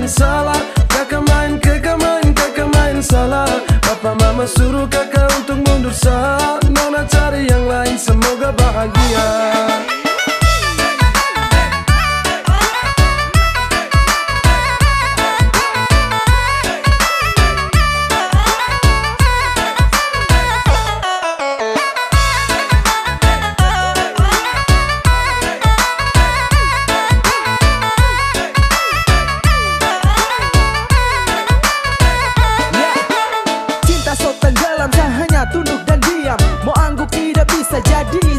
salah. Kakak main salah. Papa mama suruh kakak untuk mundur sah. Nona cari yang lain, semoga bahagia.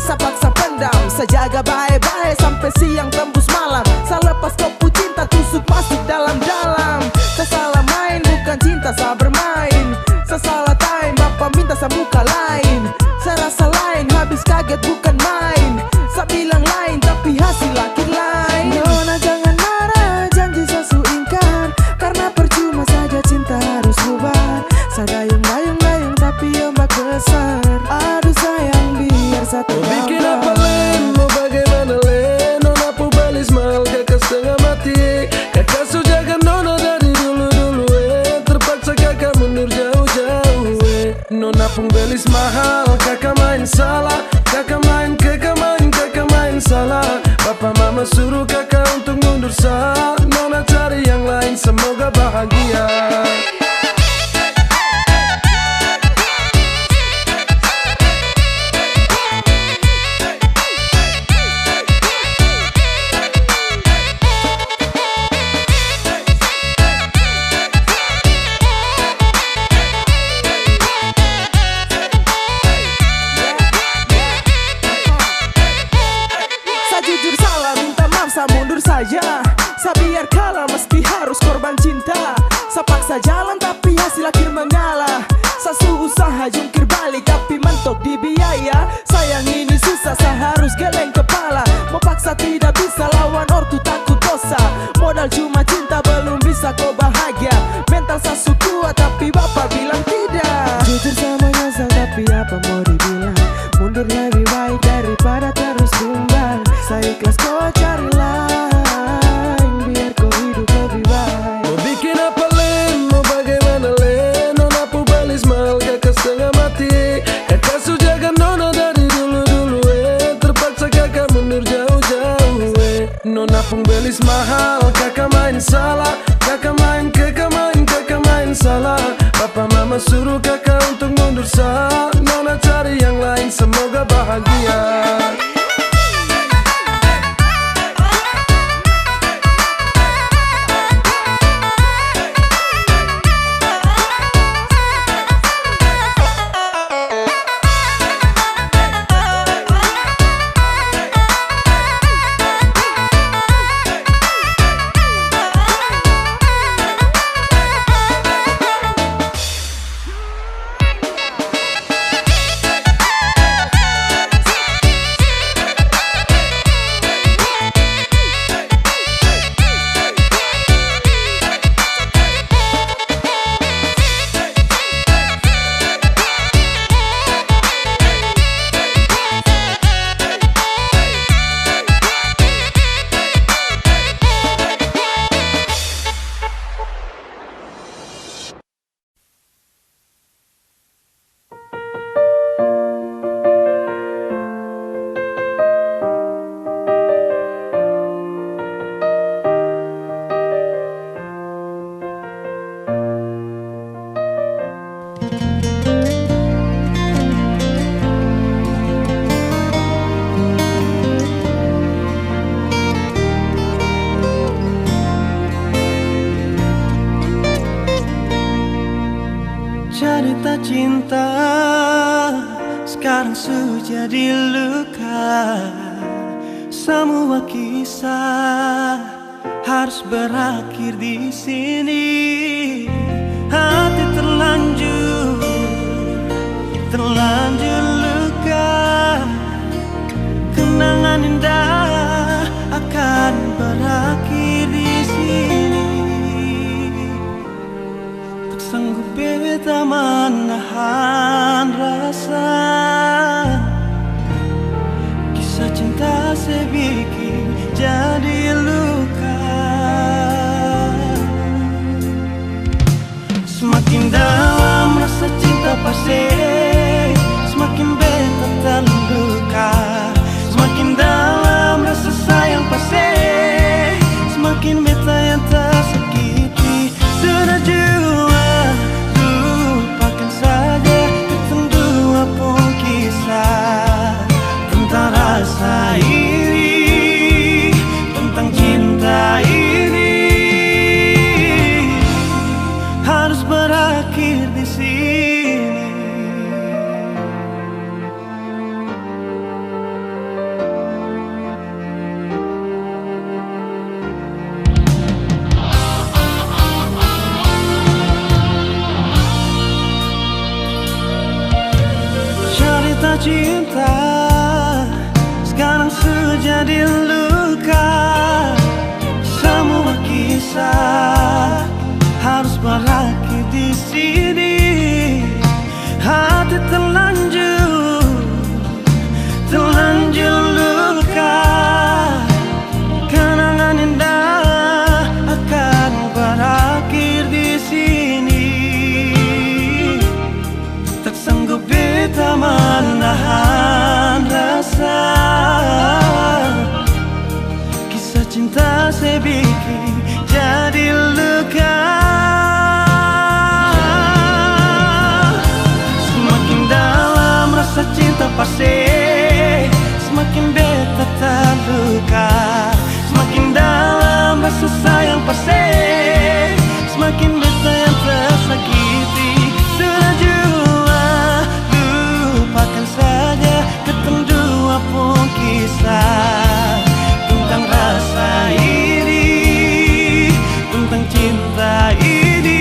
Saya paksa pendam, saya jaga baik-baik sampai siang tembus malam. Saya lepas kopu cinta tusuk masuk dalam-dalam. Saya salah main, bukan cinta saya bermain. Saya salah time, bapak minta saya muka lain. Saya rasa lain, habis kaget bukan main. Saya bilang lain, tapi hasil akhir lain. Nona jangan marah, janji saya su ingkar. Karena percuma saja cinta harus bubar. Saya dayung-dayung tapi ombak besar. Aduh sayang, biar satu mau bikin apa len, mau bagaimana len. Nona pu balis mahal kakak setengah mati. Kakak su jaga nona dari dulu-dulu terpaksa kakak mundur jauh-jauh Nona pun belis mahal, kakak main salah. Kakak main salah. Papa mama suruh kakak untuk mundur sah. Nona cari yang lain, semoga bahagia. Saya mundur saja, saya biar kalah meski harus korban cinta. Saya paksa jalan tapi hasil akhir mengalah. Saya usaha jungkir balik tapi mentok di biaya. Sayang ini susah, saya harus geleng kepala. Mau paksa tidak bisa, lawan ortu takut dosa. Modal cuma cinta belum bisa kau bahagia. Mental saya kuat tapi bapak bilang tidak. Jujur sama nyesal tapi apa mau dibilang. Mundur lebih baik daripada terus tumbang. Saya ikhlas kau cari lain, biar kau hidup lebih baik. Mau bikin apa len, mau bagaimana len. Nona pu balis mahal kakak setengah mati. Kakak su jaga nona dari dulu-dulu terpaksa kakak mundur jauh-jauh Nona pun belis mahal, kakak main salah. Kakak main salah. Papa mama suruh kakak untuk mundur sah. Nona cari yang lain, semoga bahagia. Cerita cinta sekarang sudah jadi luka. Semua kisah harus berakhir di sini. Hati terlanjur luka. Kenangan indah akan berakhir di sini. Tak sanggup beta menahan rasa. Kisah cinta saya bikin jadi luka. pasir, semakin beta terluka. Semakin dalam rasa sayang pasir, semakin beta yang tersakiti. Sudah jua, lupakan saja tentang dua pun kisah. Tentang rasa ini, tentang cinta ini harus berakhir di sini. Cerita cinta sekarang sudah jadi luka. Semua kisah harus berakhir di sini. Hati terlanjur luka. Kenangan indah akan berakhir di sini. Tak sanggup beta menahan rasa. Kisah cinta saya bikin jadi luka. Semakin dalam rasa cinta pasir, semakin beta terluka. Semakin dalam rasa sayang pasir, semakin beta yang tersakiti. Sudah jua, lupakan saja ketemu dua pun kisah. Tentang rasa ini, tentang cinta ini.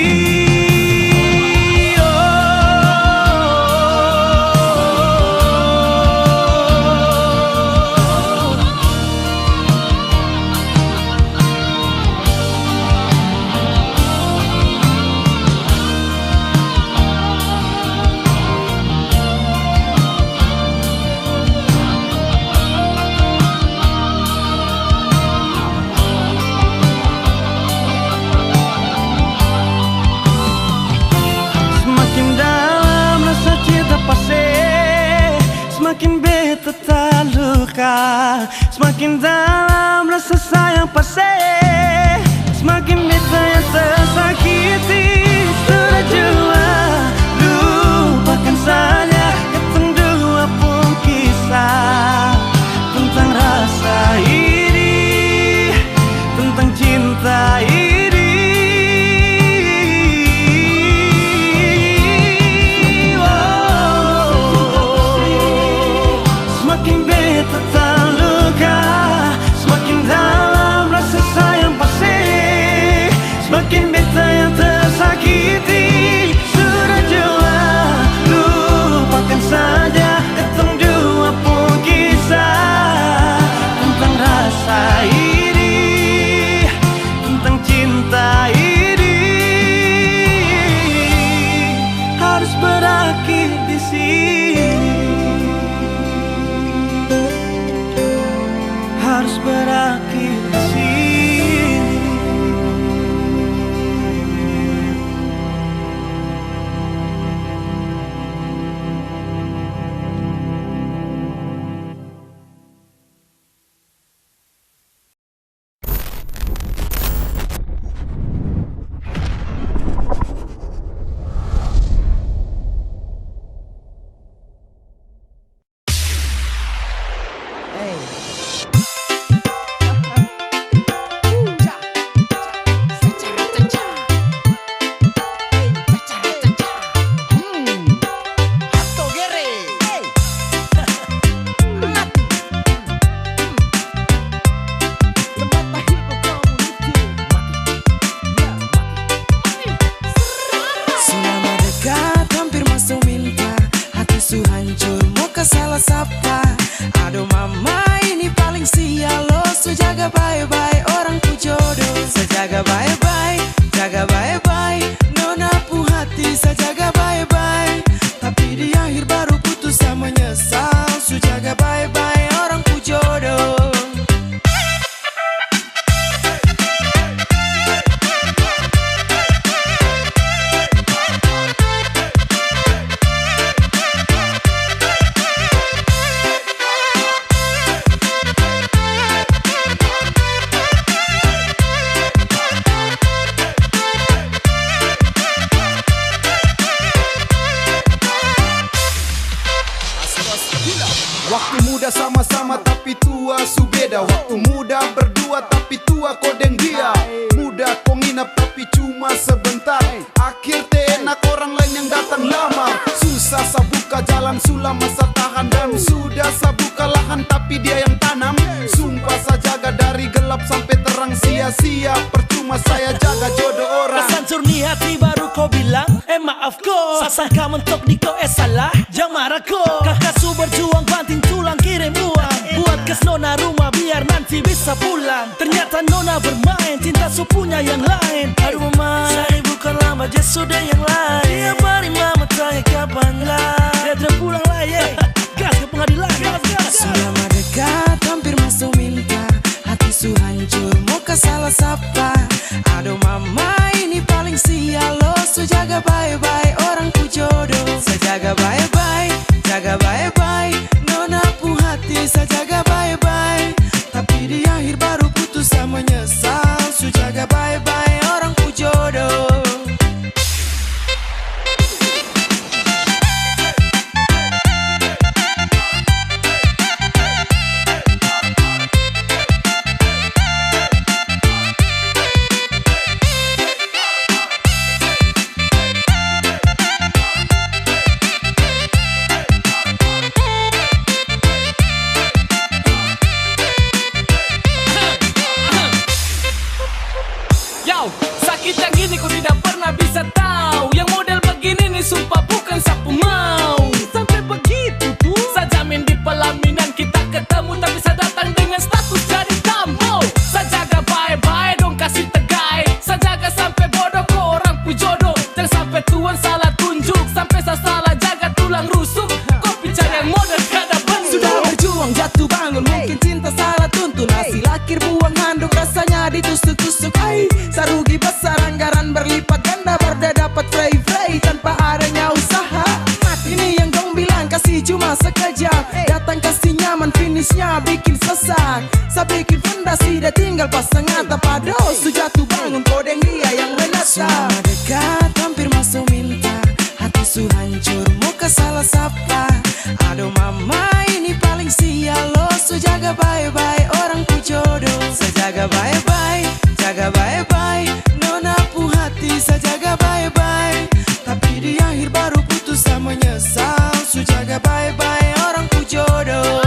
Semakin beta terluka, semakin dalam rasa sayang pasir, semakin beta yang tersakiti. Sudah jua, lupakan saja ketemu dua pun kisah. Tentang rasa ini, tentang cinta ini. Semakin beta terluka, semakin dalam rasa sayang pasir, semakin beta yang tersakiti. Sudah jua, lupakan saja ketemu dua pun kisah. Tentang rasa ini, tentang cinta ini harus berakhir di sini. Harus berakhir di sini. Waktu muda sama-sama tapi tua subeda. Waktu muda berdua tapi tua kodeng dia. Muda kau nginap tapi cuma sebentar. Akhir enak orang lain yang datang lamar. Susah sabuka jalan sulam masa tahan. Dan sudah sabuka lahan tapi dia yang tanam. Sumpah saya jaga dari gelap sampai terang. Sia-sia percuma saya jaga jodoh orang. Kesancur ni hati baru kau bilang maaf ko. Sasangka mentok di kau salah. Jangan marah ko. Kakak su berjuang banting tulang kirim uang. Buat kes nona rumah biar nanti bisa pulang. Ternyata nona bermain cinta su punya yang lain. Aduh mama, saya bukan lama dia sudah yang lain. Dia bari mama tanya kapan lah. Dia sudah pulang lah ye. Gas ke pengadilan. Gas. Selama dekat hampir masuk minta. Hati su hancur mau ke salah sapa. Aduh mama ini paling sial lo. Su jaga bye-bye orang ku jodoh. Saya jaga bye-bye, jaga bye-bye. Nona pu hati saya jaga bye-bye. Tapi di akhir baru putus sama menyesal. Su jaga bye-bye orang ku jodoh. Sakit yang gini ku tidak pernah bisa tahu. Yang model begini nih sumpah bukan sapu mau. Sampai begitu tuh saya jamin di pelaminan kita ketemu. Tapi saya datang dengan status jadi tamu. Saya jaga bye-bye dong kasih tegai. Saya jaga sampai bodoh kok orang pu jodoh. Jangan sampai tuan salah tunjuk. Sampai saya salah jaga tulang rusuk. Kau bicara yang model kada benar. Sudah berjuang jatuh bangun mungkin cinta salah tuntun. Hasil akhir buang handuk rasanya ditusuk-tusuk. Sarugi besar anggaran berlipat ganda. Barda dapat frey tanpa adanya usaha. Mati nih yang dong bilang kasih cuma sekejap. Datang kasih nyaman finishnya bikin sesak. Saya bikin fondasi dia tinggal pasang atap. Aduh su jatuh bangun kodeng dia yang menatap. Selama dekat hampir masuk minta. Hati su hancur mau ke salah sapa. Aduh mama ini paling sial lo. Su jaga bye-bye orang ku jodoh. Saya jaga bye-bye, jaga bye-bye. Nona pu hati saya jaga bye-bye. Tapi di akhir baru putus sama menyesal. Su jaga bye-bye orang ku jodoh.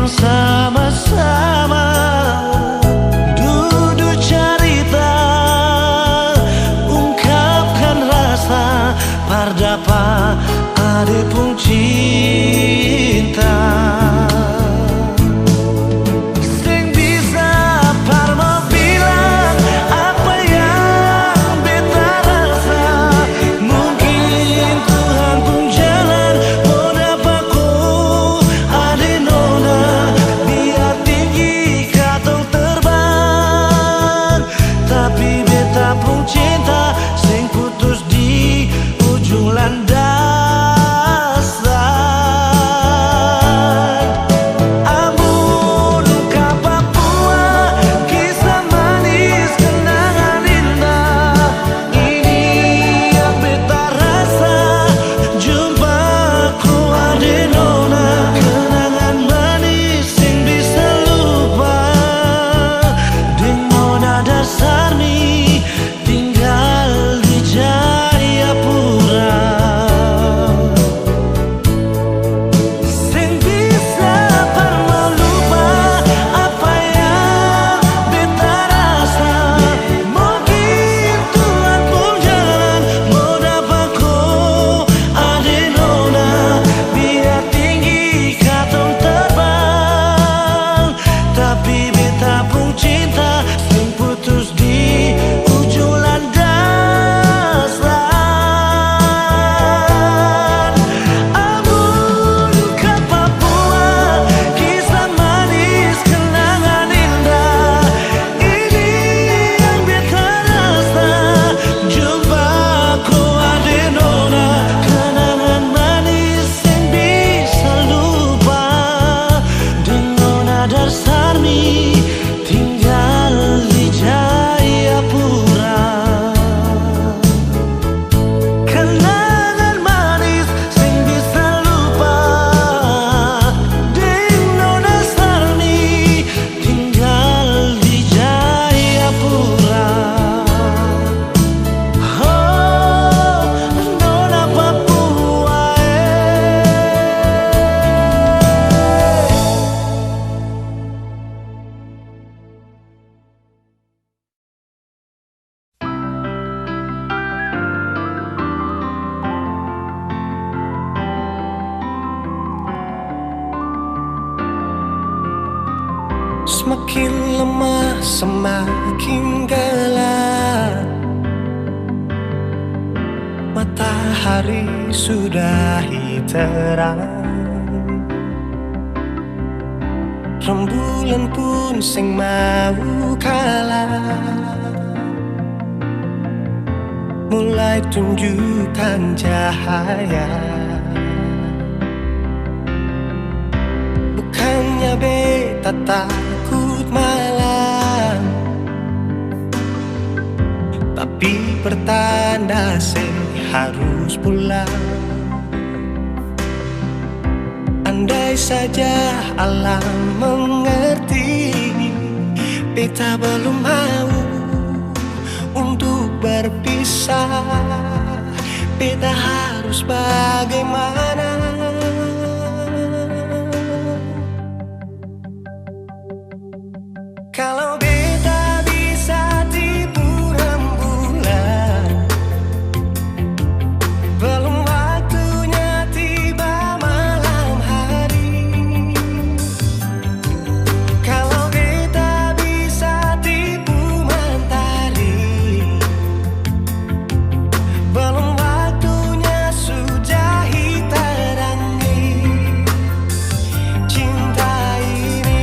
ingin sama-sama duduk cerita, ungkapkan rasa pardapa ade pun cinta. Sing bisa parmo bilang apa yang beta rasa. Mungkin Tuhan pun jalan mau dapat ku ade nona, biar tinggi katong terbang. Tapi beta pun cinta sing putus di ujung landas. Semakin lemah, semakin gelap. Matahari sudahi terang. Rembulan pun sing mau kalah, mulai tunjukkan cahaya. Bukannya beta takut malam, tapi pertanda saya harus pulang. Andai saja alam mengerti, beta belum mau untuk berpisah. Beta harus bagaimana? Kalau beta bisa tipu rembulan, belum waktunya tiba malam hari. Kalau beta bisa tipu mentari, belum waktunya sudahi terangi cinta ini.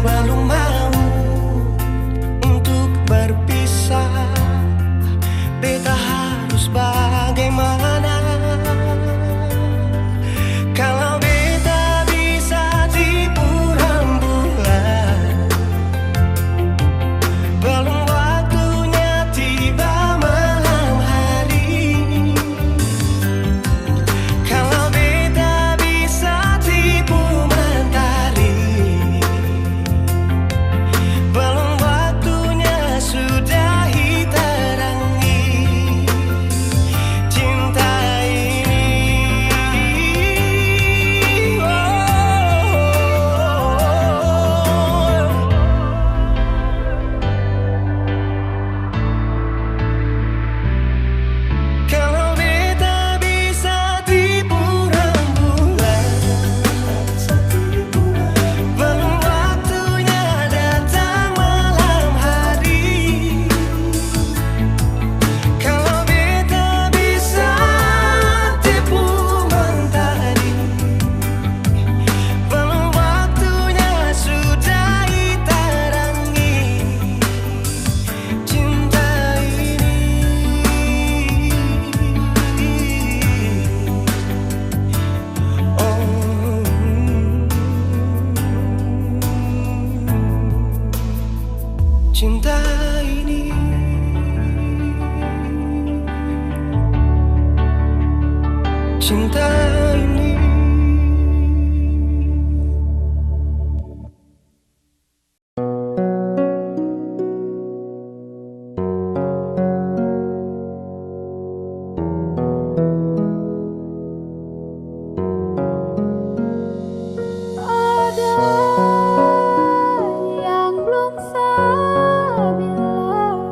belum mau untuk berpisah. Beta harus bagaimana kalau beta bisa tipu rembulan? Belum waktunya tiba malam hari. Kalau beta bisa tipu mentari, belum waktunya sudahi terangi cinta ini. Kalau beta bisa tipu rembulan, belum waktunya datang malam hari. Kalau beta bisa tipu mentari, belum waktunya sudahi terangi cinta ini. Cinta ini, cinta ini. Ada yang belum saya bilang,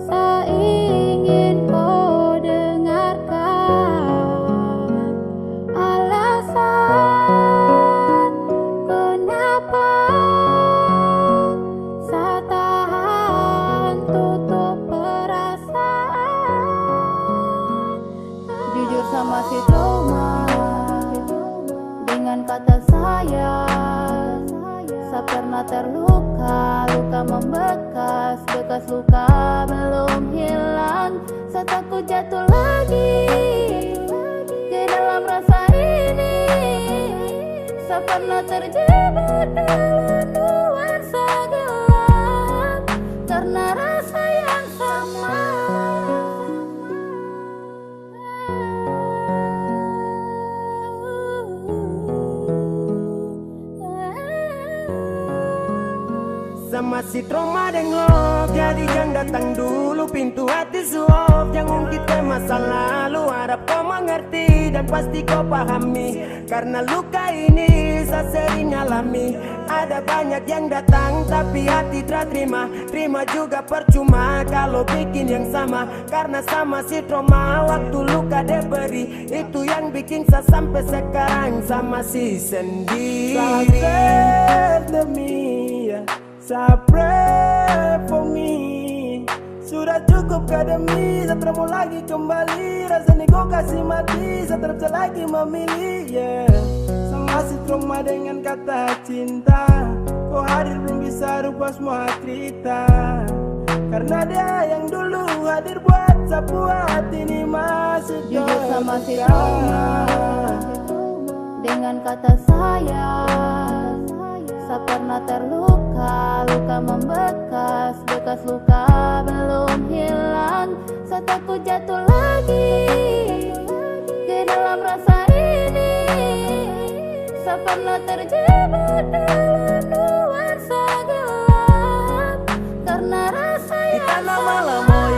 saya ingin kau dengarkan alasan kenapa saya tahan tutup perasaan. Jujur sama si Toma, dengan kata saya pernah terluka, luka membekas, bekas luka belum hilang. Saya takut jatuh lagi ke dalam rasa ini. Saya pernah terjebak dalam nuansa gelap karena rasa yang sama. Sama si trauma deng love, jadi jangan datang dulu pintu hati suap. Jangan ungkit masa lalu, harap kau mengerti dan pasti kau pahami. Karena luka ini saya sering alami. Ada banyak yang datang tapi hati tak terima. Terima juga percuma kalau bikin yang sama. Karena sama si trauma waktu luka dia beri. Itu yang bikin saya sampai sekarang sama si sendiri. Sabar demi ya, pray for me. Sudah cukup kademi, saya tak mau lagi kembali. Rasanya kau kasih mati, saya tak bisa lagi memilih, yeah. Sama si trauma dengan kata cinta. Kau hadir belum bisa rubah semua cerita. Karena dia yang dulu hadir buat sebuah hati ini masih Jujur sama si trauma, dengan kata saya pernah terluka, luka membekas, bekas luka belum hilang. Saya takut jatuh lagi ke dalam rasa ini. Saya pernah terjebak dalam nuansa gelap karena rasa yang Kita lama-lamoi,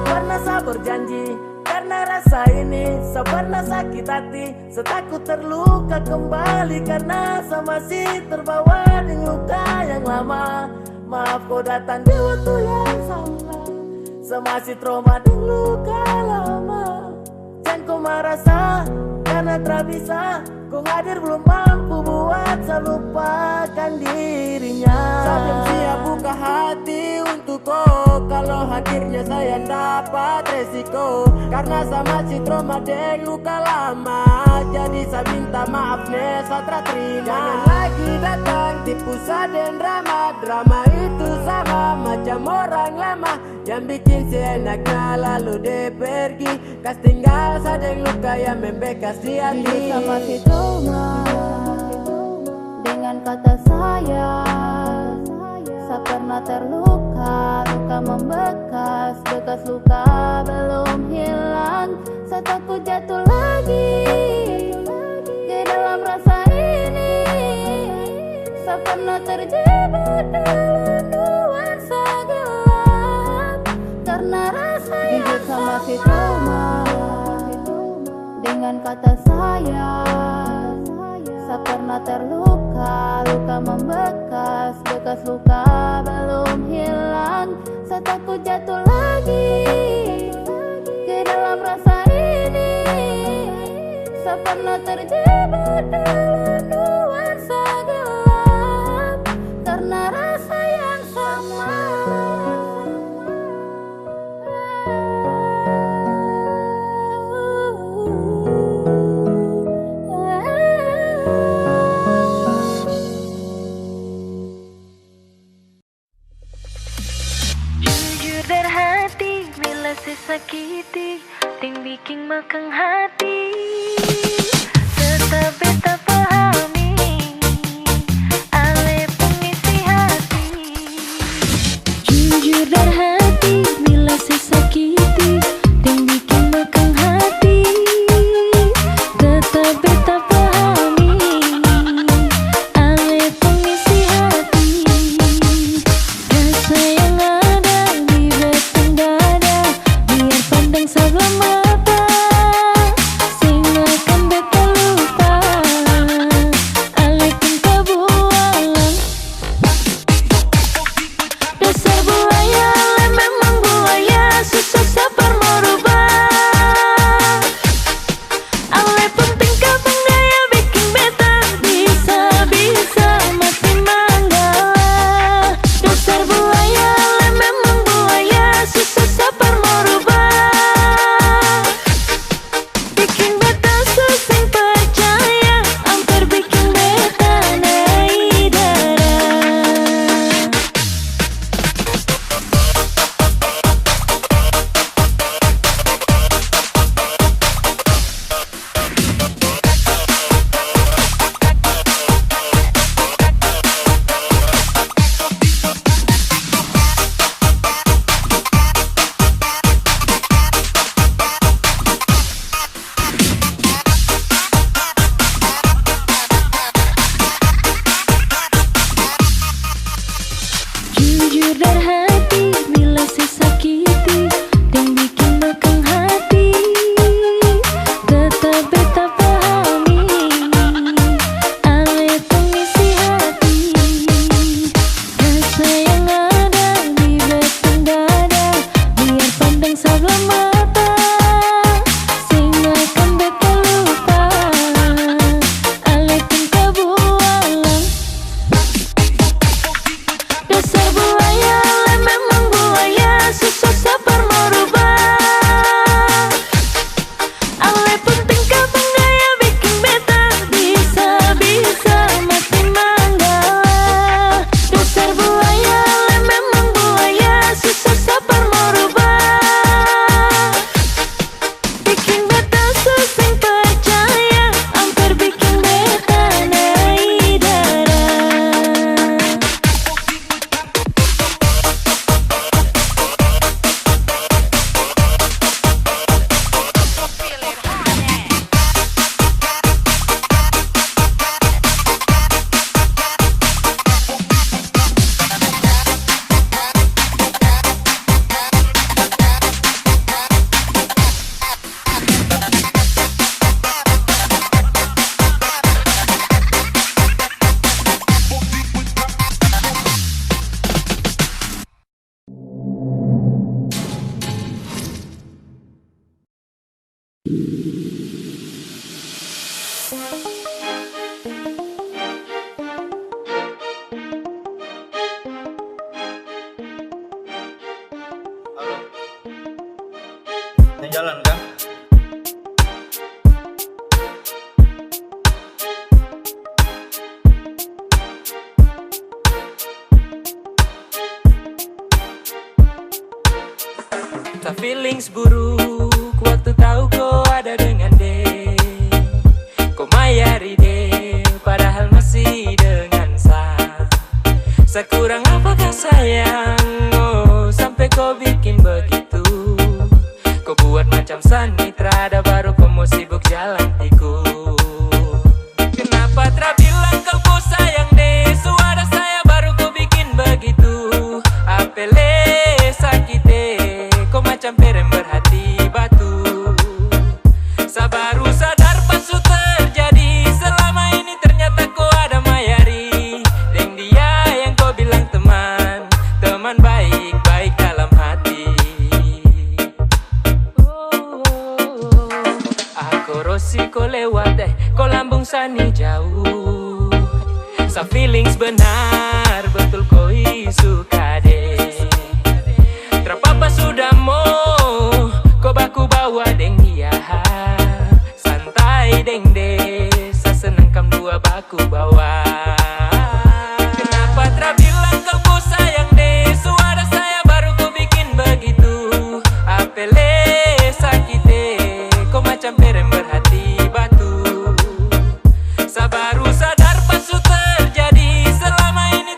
pernah saya berjanji. Karena rasa ini, saya pernah sakit hati. Saya takut terluka kembali karena saya masih terbawa dengan luka yang lama. Maaf kau datang di waktu yang salah. Saya masih trauma dengan luka lama. Jangan kau merasa karena tak bisa. Kau hadir belum mampu buat saya lupakan dirinya. Saya belum siap buka hati untuk kau. walau akhirnya saya dapat resiko. Karena sama si trauma deng luka lama, jadi saya minta maaf nih saya terima. Jangan lagi datang tipu saden drama. Drama itu sama macam orang lama yang bikin seenaknya lalu dia pergi. Kas tinggal sadeng luka yang membekas di hati. Jujur sama si trauma, dengan kata saya pernah terluka, luka membekas, bekas luka belum hilang. Saya takut jatuh lagi ke dalam rasa ini. Saya pernah terjebak dalam nuansa gelap karena rasa yang jujur sama si trauma, dengan kata saya pernah terluka, luka membekas, bekas luka belum hilang. Saya takut jatuh lagi ke dalam rasa ini. Saya pernah terjebak dalam nuansa gelap karena rasa yang sama. Sakiti, ting bikin makang hati. Tetap beta pahami, ale pengisi hati. Jujur dari hati, bila sesakiti, ting bikin makang hati. Tetap beta pahami, ale pengisi hati. Rasa yang ada di batang dada, pandang sebelah mata, sing akan beta lupa. Alaikum kebualan, dasar buaya, memang buaya, susah sabar merubah. Ale penting kabang daya bikin beta bisa mati manggala. Dasar buaya, memang buaya, susah sabar merubah. Jujur dari hati, bila sesakiti, dan bikin makang hati. Tetap beta pahami, ale pengisi hati. Rasa yang ada di batang dada, biar pandang sebelah mata, sing akan beta lupa. Alaikum kebualan, dasar buaya, memang buaya, susah sabar merubah. Ale penting kabang daya bikin beta bisa mati manggala. Dasar buaya, memang buaya, susah sabar merubah. Bikin beta susah percaya, hampir bikin beta naik darah. Yang jalan kan? Tak feelings buruk waktu tahu kau ada dengan dia. Kau mayari dia padahal masih dengan saya. Sekurang apakah sayang, oh sampai kau bikin begitu. Kau buat macam sanitra, ada baru kau mau sibuk jalan tikus. Kenapa tak bilang kau sayang deh, suara saya baru kau bikin begitu. Apele sakit deh, kau macam perem berhati batu. Sabaru sadar pas su terjadi, selama ini ternyata kau ada mayari. Deng dia yang kau bilang teman, teman baik-baik dalam hati. Aku rosi kau lewat deh, kau lambung sani jauh. Sa feelings benar, betul kau suka deh. Terpapa sudah mau, kau baku bawa deng dia. Santai deng deh, sa senang kam dua baku bawa. Kenapa tak bilang kau sayang deh, suara saya baru kau bikin begitu. Apele sakit deh, kau macam perem berhati batu. Sabaru sadar pas su terjadi, selama ini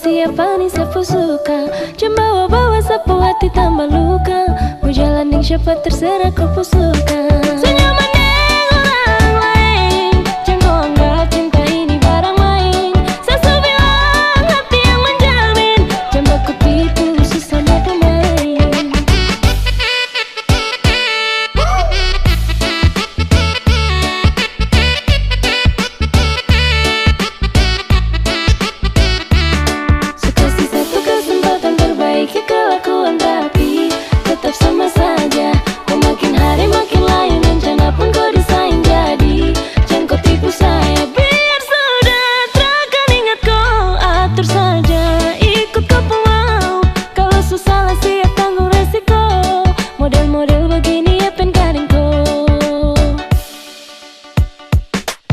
siapa nih sapu suka. Jangan bawa-bawa sapu hati tambah luka. Mau jalan dengan siapa terserah kau suka. Senyaman dengan orang lain. Jangan kau anggap cinta ini barang main. Sasu bilang hati yang menjamin. Jangan baku tipu sesama pemain. Kasih satu kesempatan perbaiki kelakuan tapi tetap sama saja. Kau makin hari makin lain, rencana pun kau desain jadi. Jangan kau tipu saya, biar sudah terakan ingat kau atur saja. Ikut kau mau, kalau susah lah siap tanggung resiko. Model-model begini ya penkaring kau.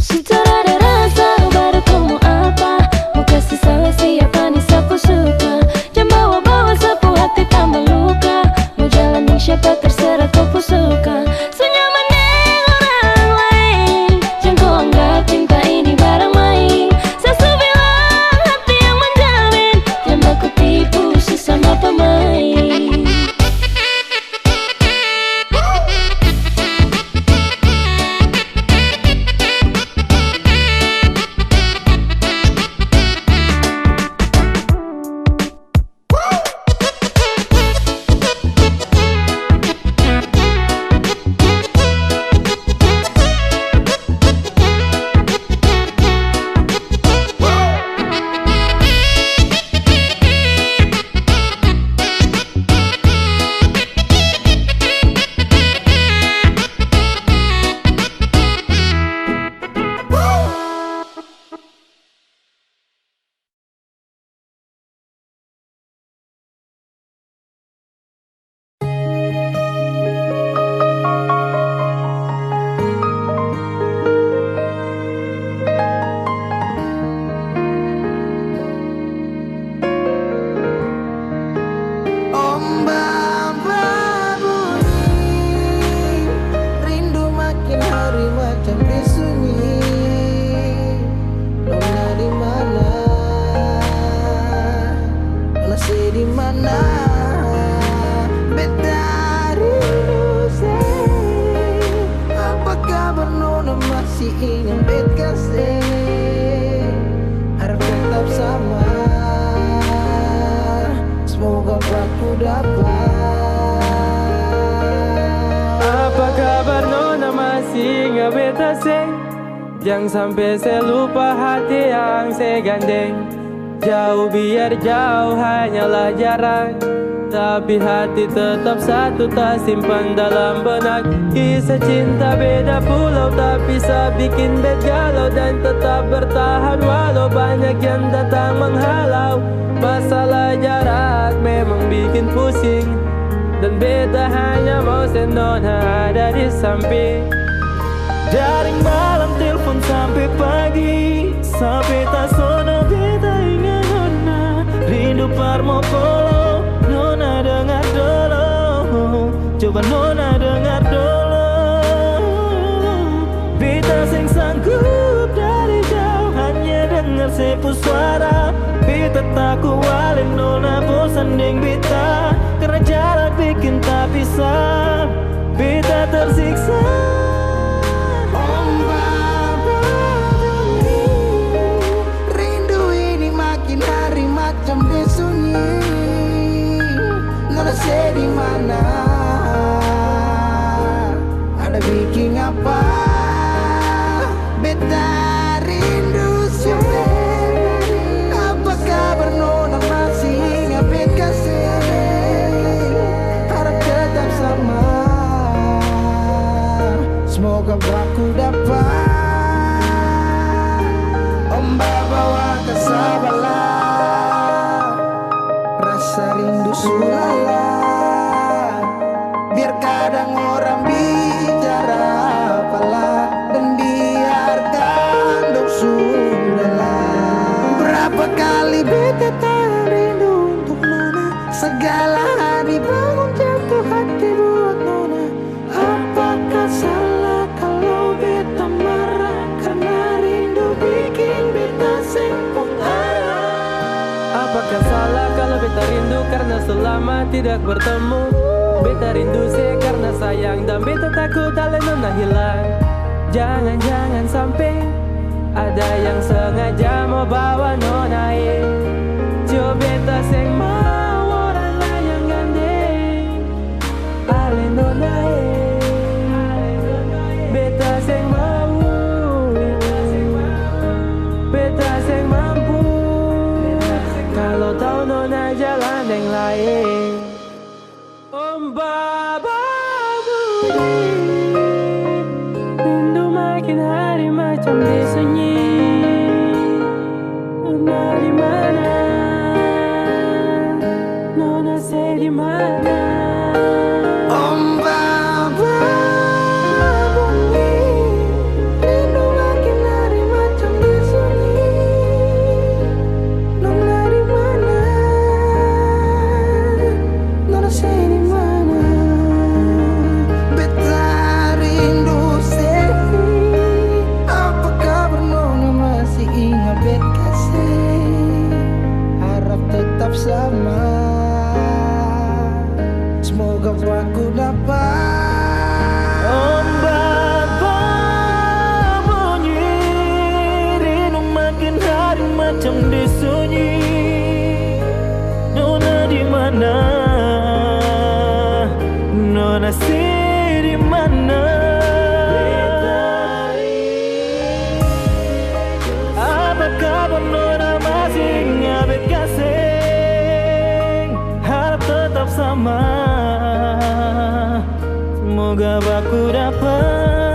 Sudah ada rasa baru kau mau apa? Mau kasih salah siapa nih sapu suka. Jangan bawa-bawa sapu hati tambah luka. Mau jalan dengan siapa terserah kau suka. Senyaman dengan orang lain. Jangan kau anggap cinta ini barang main. Sasu bilang hati yang menjamin. Jangan baku tipu sesama pemain. Ombak berbunyi, rindu makin hari macam disunyi. Nona di mana? Nona di mana? Beta rindu say. Apa kabar Nona masih ingin bet kasih? Harap tetap sama. Semoga aku dapat. Apa kabar Nona masih ingat beta sing? Jangan sampai saya lupa hati yang saya gandeng. Jauh biar jauh hanyalah jarak, tapi hati tetap satu tak simpan dalam benak. Kisah cinta beda pulau tapi bisa bikin bet galau. Dan tetap bertahan walau banyak yang datang menghalau. Masalah jarak memang bikin pusing, dan beta hanya mau Nona ada di samping. Dari malam telepon sampai pagi, sampai tak sono beta ingat Nona. Rindu parmo polo, Nona dengar dulu. Coba Nona dengar dulu. Beta sing sanggup dari jauh hanya dengar sepu suara. Beta tak kualin Nona bosan deng beta, karena jarak bikin tak bisa. Beta tersiksa. Ombak berbunyi, rindu ini makin hari macam disunyi. Nona di mana? Ada bikin apa? Beta rindu siapa? Apa kabar Nona masih ingat bet kasih? Harap tetap sama. Semoga aku dapat. Ombak bawa kesabala, rasa rindu sulala. Biar kadang orang bicara apalah, dan biarkan dong sudahlah. Berapa kali beta tak rindu untuk Nona. Segala hari bangun jatuh hati buat Nona. Apakah salah kalau beta marah? Karena rindu bikin beta sempurna. beta rindu karena selama tidak bertemu. Beta rindu sih karena sayang dan beta takut ale nona hilang. Jangan-jangan sampai ada yang sengaja mau bawa nona coba beta seng mau orang lain yang gandeng ale nona beta seng mau, beta seng mampu kalau tahu nona jalan yang lain. Om Baba Budi, rindu makin hari macam disunyi. Nona di mana? Nona say di mana? Om Baba Budi, rindu makin hari macam disunyi. Nona di mana? Nona say di mana? Beta rindu sih. Apa kabar nona masih ingat bet kasih? Harap tetap sama. Semoga aku dapat. Om Baba bunyi, rindu makin hari macam disunyi. Nona di mana? Nona sih di mana? Apa kabar nona masih ingat kasih? Harap tetap sama. Semoga aku dapat.